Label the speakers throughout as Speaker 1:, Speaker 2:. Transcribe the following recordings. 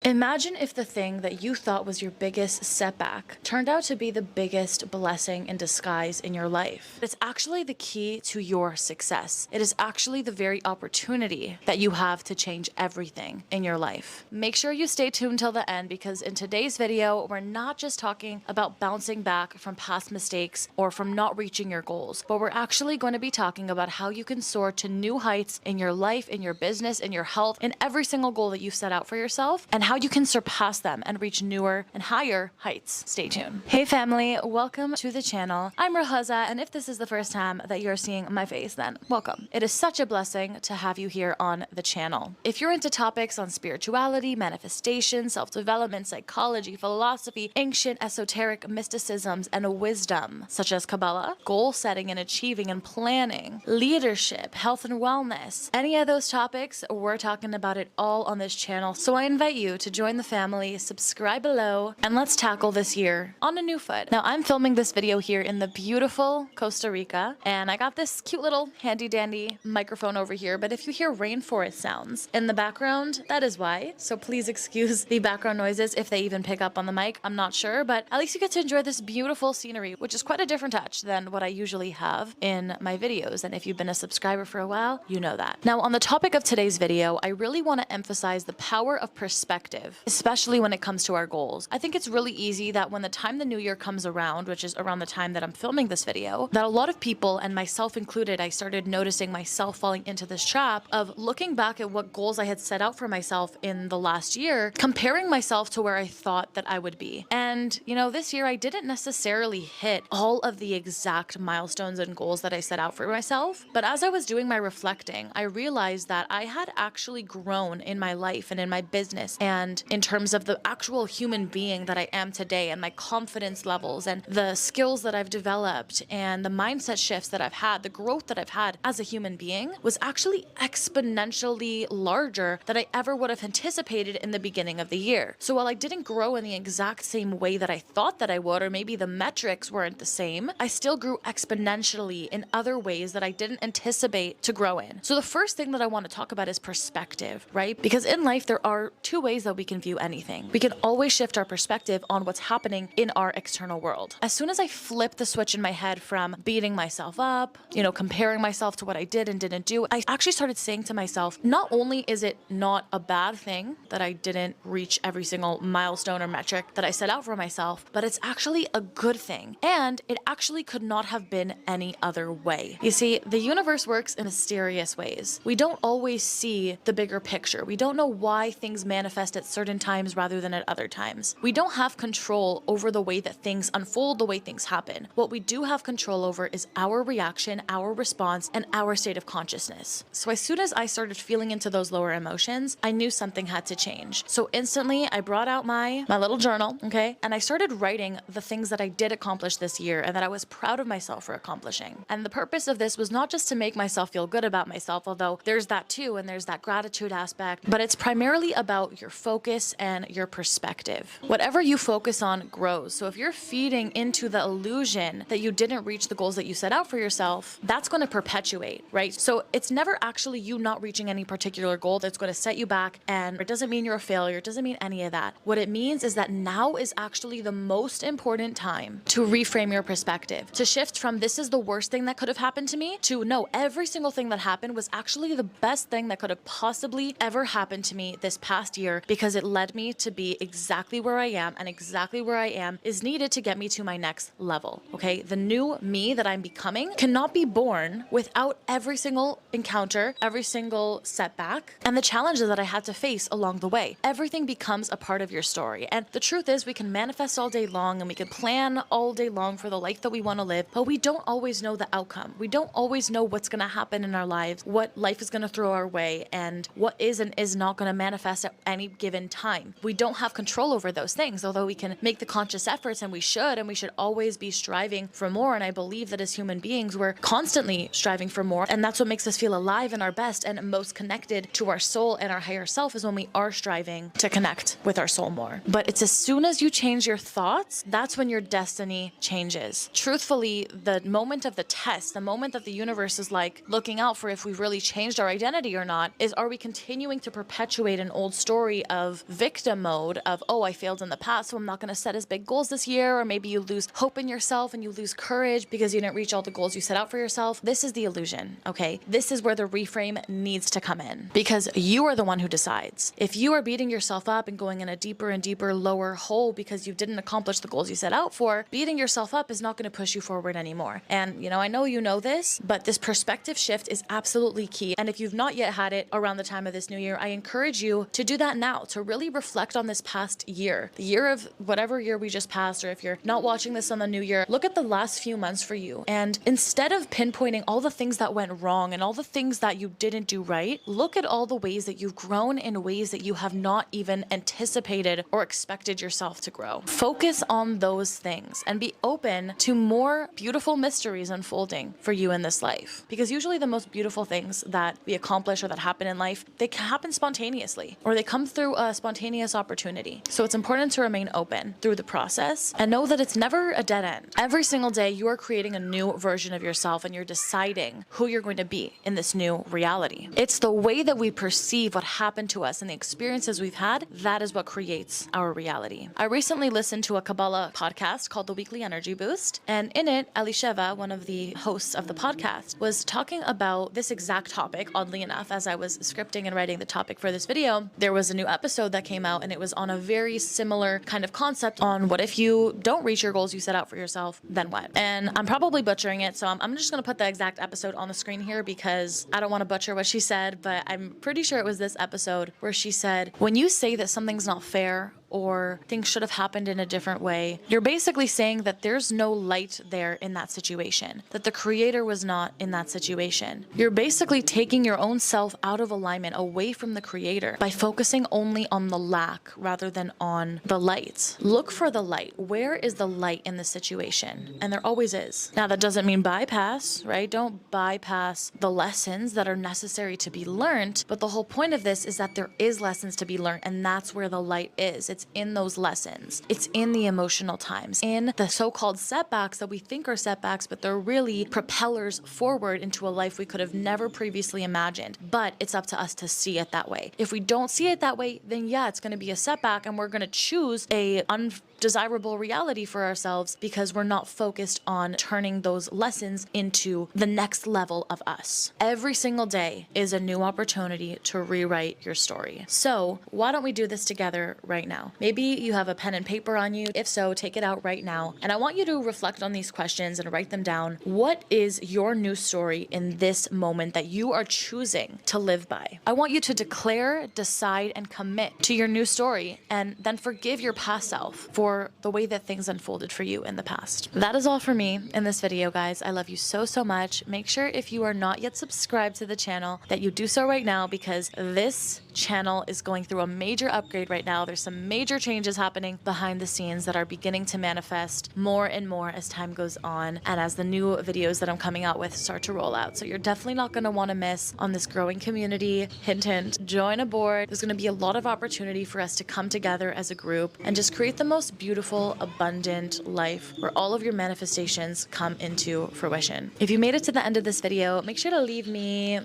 Speaker 1: Imagine if the thing that you thought was your biggest setback turned out to be the biggest blessing in disguise in your life. It's actually the key to your success. It is actually the very opportunity that you have to change everything in your life. Make sure you stay tuned till the end, because in today's video, we're not just talking about bouncing back from past mistakes or from not reaching your goals, but we're actually going to be talking about how you can soar to new heights in your life, in your business, in your health, in every single goal that you set out for yourself, and how you can surpass them and reach newer and higher heights. Stay tuned. Hey family, welcome to the channel. I'm Rahaza, and if this is the first time that you're seeing my face, then welcome. It is such a blessing to have you here on the channel. If you're into topics on spirituality, manifestation, self-development, psychology, philosophy, ancient esoteric mysticisms, and wisdom, such as Kabbalah, goal setting and achieving and planning, leadership, health and wellness, any of those topics, we're talking about it all on this channel. So I invite you to join the family, subscribe below, and let's tackle this year on a new foot. Now, I'm filming this video here in the beautiful Costa Rica, and I got this cute little handy dandy microphone over here, but if you hear rainforest sounds in the background, that is why. So please excuse the background noises if they even pick up on the mic. I'm not sure, but at least you get to enjoy this beautiful scenery, which is quite a different touch than what I usually have in my videos. And if you've been a subscriber for a while, you know that. Now, on the topic of today's video, I really want to emphasize the power of perspective, especially when it comes to our goals. I think it's really easy that when the time the new year comes around, which is around the time that I'm filming this video, that a lot of people, and myself included, I started noticing myself falling into this trap of looking back at what goals I had set out for myself in the last year, comparing myself to where I thought that I would be. And, you know, this year I didn't necessarily hit all of the exact milestones and goals that I set out for myself. But as I was doing my reflecting, I realized that I had actually grown in my life and in my business, and in terms of the actual human being that I am today, and my confidence levels and the skills that I've developed and the mindset shifts that I've had, the growth that I've had as a human being was actually exponentially larger than I ever would have anticipated in the beginning of the year. So while I didn't grow in the exact same way that I thought that I would, or maybe the metrics weren't the same, I still grew exponentially in other ways that I didn't anticipate to grow in. So the first thing that I want to talk about is perspective, right? Because in life, there are two ways that we can view anything. We can always shift our perspective on what's happening in our external world. As soon as I flipped the switch in my head from beating myself up, comparing myself to what I did and didn't do, I actually started saying to myself, not only is it not a bad thing that I didn't reach every single milestone or metric that I set out for myself, but it's actually a good thing. And it actually could not have been any other way. You see, the universe works in mysterious ways. We don't always see the bigger picture. We don't know why things manifest at certain times rather than at other times. We don't have control over the way that things unfold, the way things happen. What we do have control over is our reaction, our response, and our state of consciousness. So as soon as I started feeling into those lower emotions, I knew something had to change. So instantly I brought out my little journal, okay? And I started writing the things that I did accomplish this year and that I was proud of myself for accomplishing. And the purpose of this was not just to make myself feel good about myself, although there's that too, and there's that gratitude aspect, but it's primarily about your focus and your perspective. Whatever you focus on grows. So if you're feeding into the illusion that you didn't reach the goals that you set out for yourself, that's going to perpetuate, right? So it's never actually you not reaching any particular goal that's going to set you back, and it doesn't mean you're a failure. It doesn't mean any of that. What it means is that now is actually the most important time to reframe your perspective, to shift from this is the worst thing that could have happened to me to no, every single thing that happened was actually the best thing that could have possibly ever happened to me this past year, because it led me to be exactly where I am, and exactly where I am is needed to get me to my next level, okay? The new me that I'm becoming cannot be born without every single encounter, every single setback, and the challenges that I had to face along the way. Everything becomes a part of your story. And the truth is, we can manifest all day long and we can plan all day long for the life that we want to live, but we don't always know the outcome. We don't always know what's going to happen in our lives, what life is going to throw our way, and what is and is not going to manifest at any given time. We don't have control over those things, although we can make the conscious efforts, and we should always be striving for more. And I believe that as human beings, we're constantly striving for more, and that's what makes us feel alive and our best and most connected to our soul and our higher self, is when we are striving to connect with our soul more. But it's as soon as you change your thoughts, that's when your destiny changes. Truthfully, the moment of the test, the moment that the universe is like looking out for if we've really changed our identity or not, is, are we continuing to perpetuate an old story of of victim mode of, oh, I failed in the past, so I'm not going to set as big goals this year. Or maybe you lose hope in yourself and you lose courage because you didn't reach all the goals you set out for yourself. This is the illusion, okay? This is where the reframe needs to come in, because you are the one who decides. If you are beating yourself up and going in a deeper and deeper lower hole because you didn't accomplish the goals you set out for, beating yourself up is not going to push you forward anymore. And I know you know this, but this perspective shift is absolutely key. And if you've not yet had it around the time of this new year, I encourage you to do that now, to really reflect on this past year, the year of whatever year we just passed, or if you're not watching this on the new year, look at the last few months for you. And instead of pinpointing all the things that went wrong and all the things that you didn't do right, look at all the ways that you've grown in ways that you have not even anticipated or expected yourself to grow. Focus on those things and be open to more beautiful mysteries unfolding for you in this life. Because usually the most beautiful things that we accomplish or that happen in life, they happen spontaneously, or they come through a spontaneous opportunity. So it's important to remain open through the process and know that it's never a dead end. Every single day you are creating a new version of yourself, and you're deciding who you're going to be in this new reality. It's the way that we perceive what happened to us and the experiences we've had, that is what creates our reality. I recently listened to a Kabbalah podcast called The Weekly Energy Boost, and in it, Elisheva, one of the hosts of the podcast, was talking about this exact topic. Oddly enough, as I was scripting and writing the topic for this video, there was a new episode that came out, and it was on a very similar kind of concept on what if you don't reach your goals you set out for yourself, then what? And I'm probably butchering it, so I'm just going to put the exact episode on the screen here because I don't want to butcher what she said, but I'm pretty sure it was this episode where she said, when you say that something's not fair or things should have happened in a different way, you're basically saying that there's no light there in that situation, that the creator was not in that situation. You're basically taking your own self out of alignment, away from the creator, by focusing only on the lack rather than on the light. Look for the light. Where is the light in the situation? And there always is. Now, that doesn't mean bypass, right? Don't bypass the lessons that are necessary to be learned, but the whole point of this is that there is lessons to be learned, and that's where the light is. It's in those lessons. It's in the emotional times, in the so-called setbacks that we think are setbacks, but they're really propellers forward into a life we could have never previously imagined. But it's up to us to see it that way. If we don't see it that way, then yeah, it's going to be a setback, and we're going to choose a undesirable reality for ourselves because we're not focused on turning those lessons into the next level of us. Every single day is a new opportunity to rewrite your story. So why don't we do this together right now? Maybe you have a pen and paper on you. If so, take it out right now. And I want you to reflect on these questions and write them down. What is your new story in this moment that you are choosing to live by? I want you to declare, decide, and commit to your new story, and then forgive your past self for the way that things unfolded for you in the past. That is all for me in this video, guys. I love you so, so much. Make sure if you are not yet subscribed to the channel that you do so right now, because this channel is going through a major upgrade right now. There's some major changes happening behind the scenes that are beginning to manifest more and more as time goes on and as the new videos that I'm coming out with start to roll out. So you're definitely not going to want to miss on this growing community. Hint, hint, join aboard. There's going to be a lot of opportunity for us to come together as a group and just create the most beautiful, abundant life where all of your manifestations come into fruition. If you made it to the end of this video, make sure to leave me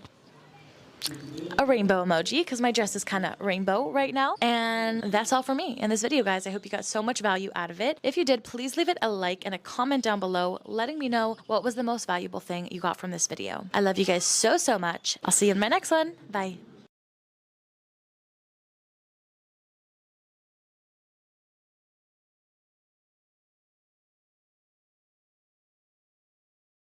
Speaker 1: a rainbow emoji because my dress is kind of rainbow right now. And that's all for me in this video, guys. I hope you got so much value out of it. If you did, please leave it a like and a comment down below letting me know what was the most valuable thing you got from this video. I love you guys so, so much. I'll see you in my next one. Bye.